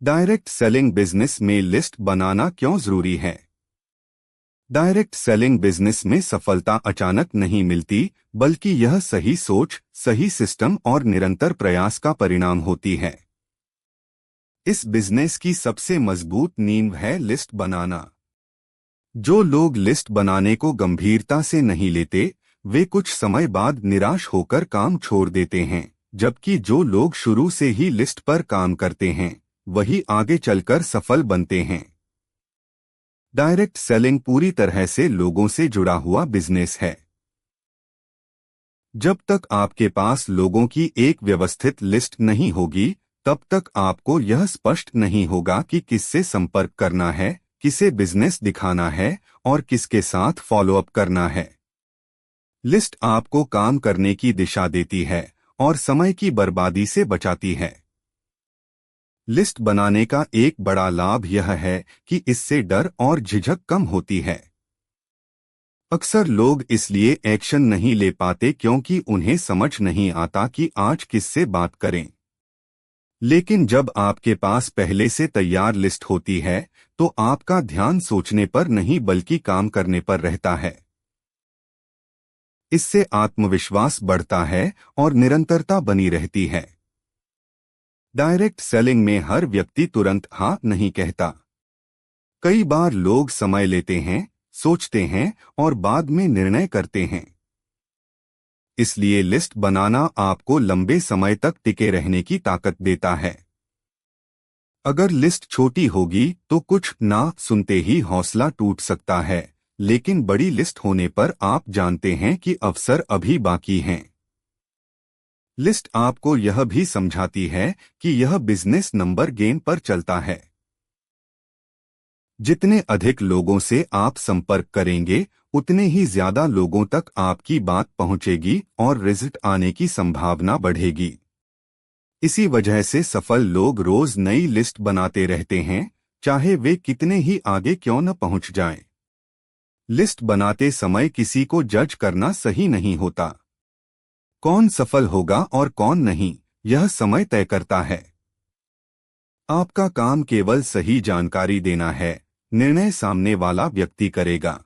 Direct selling business में list बनाना क्यों जरूरी है? डायरेक्ट सेलिंग बिजनेस में सफलता अचानक नहीं मिलती, बल्कि यह सही सोच, सही सिस्टम और निरंतर प्रयास का परिणाम होती है। इस बिजनेस की सबसे मजबूत नींव है लिस्ट बनाना। जो लोग लिस्ट बनाने को गंभीरता से नहीं लेते, वे कुछ समय बाद निराश होकर काम छोड़ देते हैं, जबकि जो लोग शुरू से ही लिस्ट पर काम करते हैं, वही आगे चलकर सफल बनते हैं। डायरेक्ट सेलिंग पूरी तरह से लोगों से जुड़ा हुआ बिजनेस है। जब तक आपके पास लोगों की एक व्यवस्थित लिस्ट नहीं होगी, तब तक आपको यह स्पष्ट नहीं होगा कि किससे संपर्क करना है, किसे बिजनेस दिखाना है और किसके साथ फॉलोअप करना है। लिस्ट आपको काम करने की दिशा देती है और समय की बर्बादी से बचाती है। लिस्ट बनाने का एक बड़ा लाभ यह है कि इससे डर और झिझक कम होती है। अक्सर लोग इसलिए एक्शन नहीं ले पाते क्योंकि उन्हें समझ नहीं आता कि आज किससे बात करें। लेकिन जब आपके पास पहले से तैयार लिस्ट होती है, तो आपका ध्यान सोचने पर नहीं बल्कि काम करने पर रहता है। इससे आत्मविश्वास बढ़ता है और निरंतरता बनी रहती है। डायरेक्ट सेलिंग में हर व्यक्ति तुरंत हाँ नहीं कहता। कई बार लोग समय लेते हैं, सोचते हैं और बाद में निर्णय करते हैं। इसलिए लिस्ट बनाना आपको लंबे समय तक टिके रहने की ताकत देता है। अगर लिस्ट छोटी होगी तो कुछ ना सुनते ही हौसला टूट सकता है, लेकिन बड़ी लिस्ट होने पर आप जानते हैं कि अवसर अभी बाकी हैं। लिस्ट आपको यह भी समझाती है कि यह बिजनेस नंबर गेम पर चलता है। जितने अधिक लोगों से आप संपर्क करेंगे, उतने ही ज्यादा लोगों तक आपकी बात पहुंचेगी और रिजल्ट आने की संभावना बढ़ेगी। इसी वजह से सफल लोग रोज नई लिस्ट बनाते रहते हैं, चाहे वे कितने ही आगे क्यों न पहुंच जाएं। लिस्ट बनाते समय किसी को जज करना सही नहीं होता। कौन सफल होगा और कौन नहीं, यह समय तय करता है। आपका काम केवल सही जानकारी देना है, निर्णय सामने वाला व्यक्ति करेगा।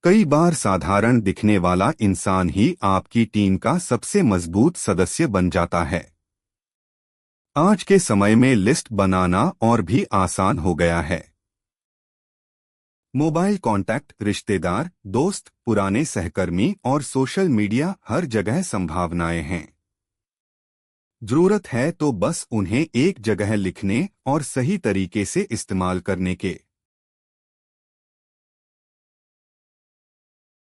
कई बार साधारण दिखने वाला इंसान ही आपकी टीम का सबसे मजबूत सदस्य बन जाता है। आज के समय में लिस्ट बनाना और भी आसान हो गया है। मोबाइल कांटेक्ट, रिश्तेदार, दोस्त, पुराने सहकर्मी और सोशल मीडिया, हर जगह संभावनाएं हैं। जरूरत है तो बस उन्हें एक जगह लिखने और सही तरीके से इस्तेमाल करने के।